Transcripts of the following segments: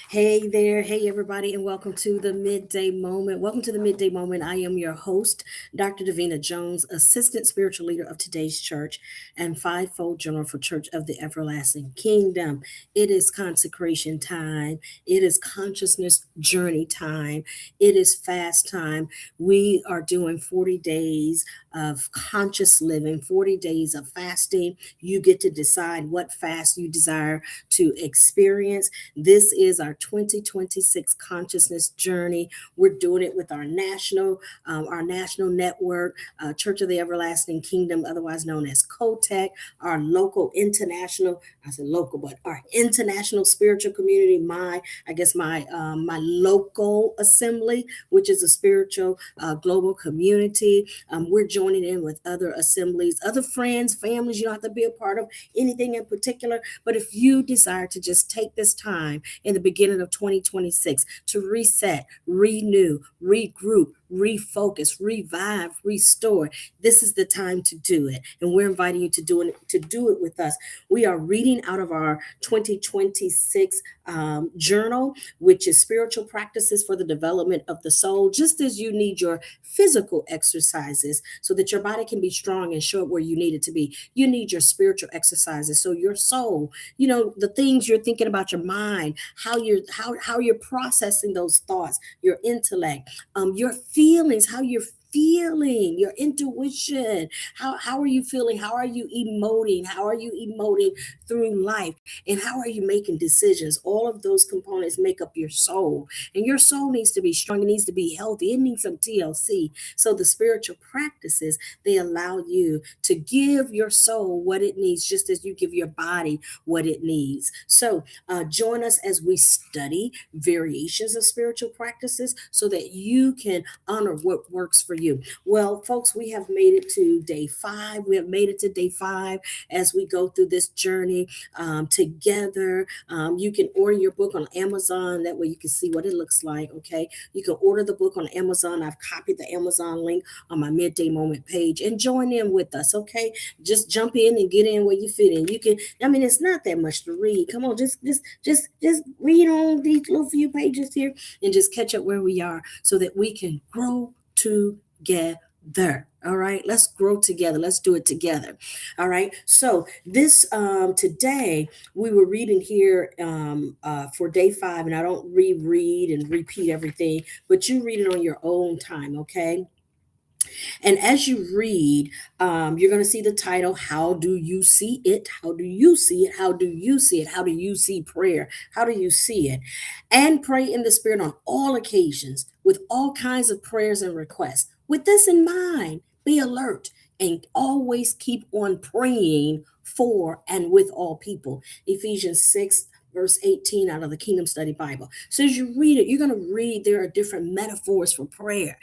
Hey there, hey everybody, and welcome to the Midday Moment. Welcome to the Midday Moment. I am your host, Dr. Davina Jones, Assistant Spiritual Leader of today's church and fivefold general for Church of the Everlasting Kingdom. It is consecration time, it is consciousness journey time, it is fast time. We are doing 40 days of conscious living, 40 days of fasting. You get to decide what fast you desire to experience. This is our 2026 consciousness journey. We're doing it with our national network, Church of the Everlasting Kingdom, otherwise known as COTEC, our local international, I said local, but our international spiritual community, my local assembly, which is a spiritual global community. We're joining in with other assemblies, other friends, families. You don't have to be a part of anything in particular, but if you desire to just take this time in the beginning of 2026 to reset, renew, regroup, refocus, revive, restore, this is the time to do it. And we're inviting you to do it with us. We are reading out of our 2026 journal, which is spiritual practices for the development of the soul. Just as you need your physical exercises so that your body can be strong and show up where you need it to be, you need your spiritual exercises so your soul, the things you're thinking about, your mind, how you're processing those thoughts, your intellect, your feelings, how you're feeling, your intuition, how are you feeling, how are you emoting through life, and how are you making decisions. All of those components make up your soul, and your soul needs to be strong, it needs to be healthy, it needs some TLC. So the spiritual practices, they allow you to give your soul what it needs, just as you give your body what it needs. So join us as we study variations of spiritual practices so that you can honor what works for you. Well, folks, we have made it to day 5. We have made it to day 5 as we go through this journey together. You can order your book on Amazon. That way you can see what it looks like. Okay. You can order the book on Amazon. I've copied the Amazon link on my Midday Moment page and join in with us. Okay. Just jump in and get in where you fit in. You can, I mean, it's not that much to read. Come on, just read on these little few pages here and just catch up where we are so that we can grow together. All right, let's grow together. Let's do it together. All right. So this today we were reading here for day 5, and I don't reread and repeat everything, but you read it on your own time. Okay. And as you read, you're going to see the title, How Do You See It? How do you see it? How do you see it? How do you see prayer? How do you see it? And pray in the Spirit on all occasions with all kinds of prayers and requests. With this in mind, be alert and always keep on praying for and with all people. Ephesians 6 verse 18 out of the Kingdom Study Bible. So as you read it, you're going to read there are different metaphors for prayer,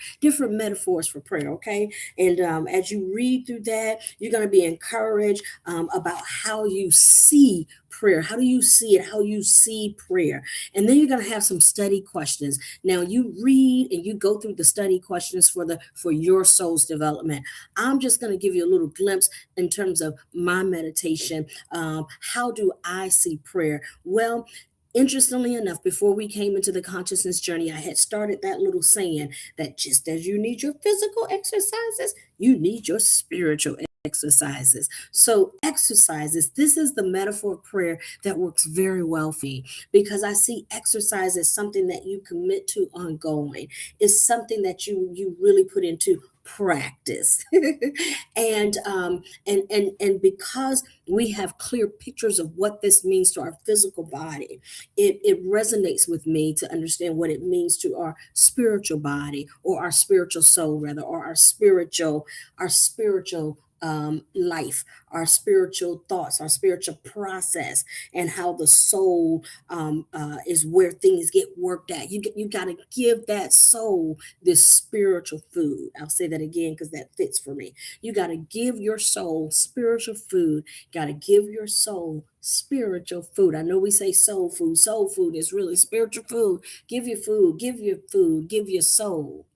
okay? And as you read through that, you're going to be encouraged about how you see prayer. How do you see it? How you see prayer. And then you're going to have some study questions. Now you read and you go through the study questions for your soul's development. I'm just going to give you a little glimpse in terms of my meditation. How do I see prayer? Well, interestingly enough, before we came into the consciousness journey, I had started that little saying that just as you need your physical exercises, you need your spiritual exercises. So, exercises, this is the metaphor of prayer that works very well for me because I see exercise as something that you commit to ongoing. It's something that you really put into practice. And because we have clear pictures of what this means to our physical body, it resonates with me to understand what it means to our spiritual body, or our spiritual soul rather, or our spiritual life, our spiritual thoughts, our spiritual process, and how the soul is where things get worked at. You got to give that soul this spiritual food. I'll say that again because that fits for me. You got to give your soul spiritual food. Got to give your soul spiritual food. I know we say soul food. Soul food is really spiritual food. Give your food, give your food, give your soul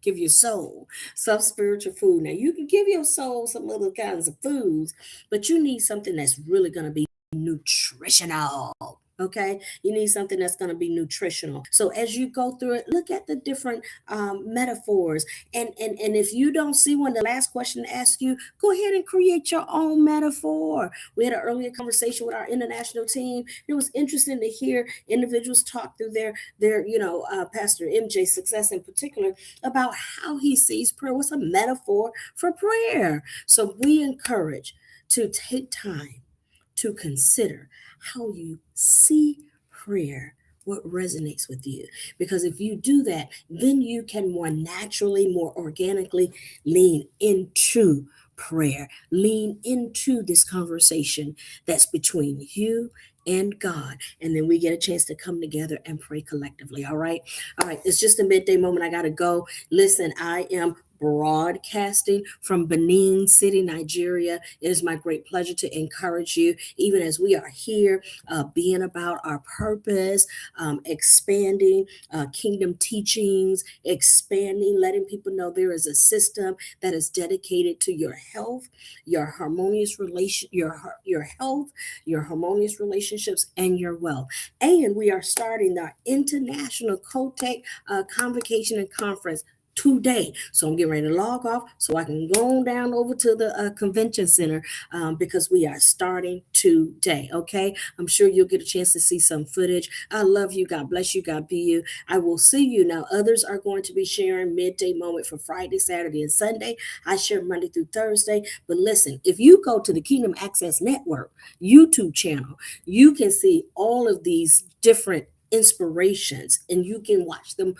some spiritual food. Now you can give your soul some other kinds of foods, but you need something that's really going to be nutritional. Okay, you need something that's going to be nutritional. So as you go through it, look at the different metaphors, and if you don't see one, the last question to ask you, go ahead and create your own metaphor. We had an earlier conversation with our international team. It was interesting to hear individuals talk through their Pastor MJ success in particular, about how he sees prayer. What's a metaphor for prayer? So we encourage to take time to consider how you see prayer, what resonates with you. Because if you do that, then you can more naturally, more organically lean into prayer, lean into this conversation that's between you and God. And then we get a chance to come together and pray collectively. All right. All right. It's just a midday moment. I got to go. Listen, I am broadcasting from Benin City, Nigeria. It is my great pleasure to encourage you, even as we are here, being about our purpose, expanding kingdom teachings, expanding, letting people know there is a system that is dedicated to your health, your harmonious relation, your health, your harmonious relationships, and your wealth. And we are starting our international COTEC convocation and conference today. So I'm getting ready to log off so I can go on down over to the convention center, because we are starting today. Okay. I'm sure you'll get a chance to see some footage. I love you. God bless you. God be you. I will see you. Now, others are going to be sharing midday moment for Friday, Saturday, and Sunday. I share Monday through Thursday. But listen, if you go to the Kingdom Access Network YouTube channel, you can see all of these different inspirations, and you can watch them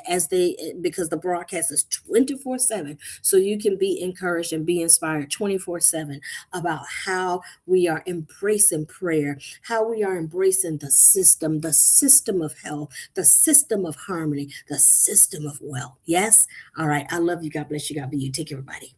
as they, because the broadcast is 24/7, so you can be encouraged and be inspired 24/7 about how we are embracing prayer, how we are embracing the system of health, the system of harmony, the system of wealth. Yes. All right, I love you. God bless you. God be you. Take care, everybody.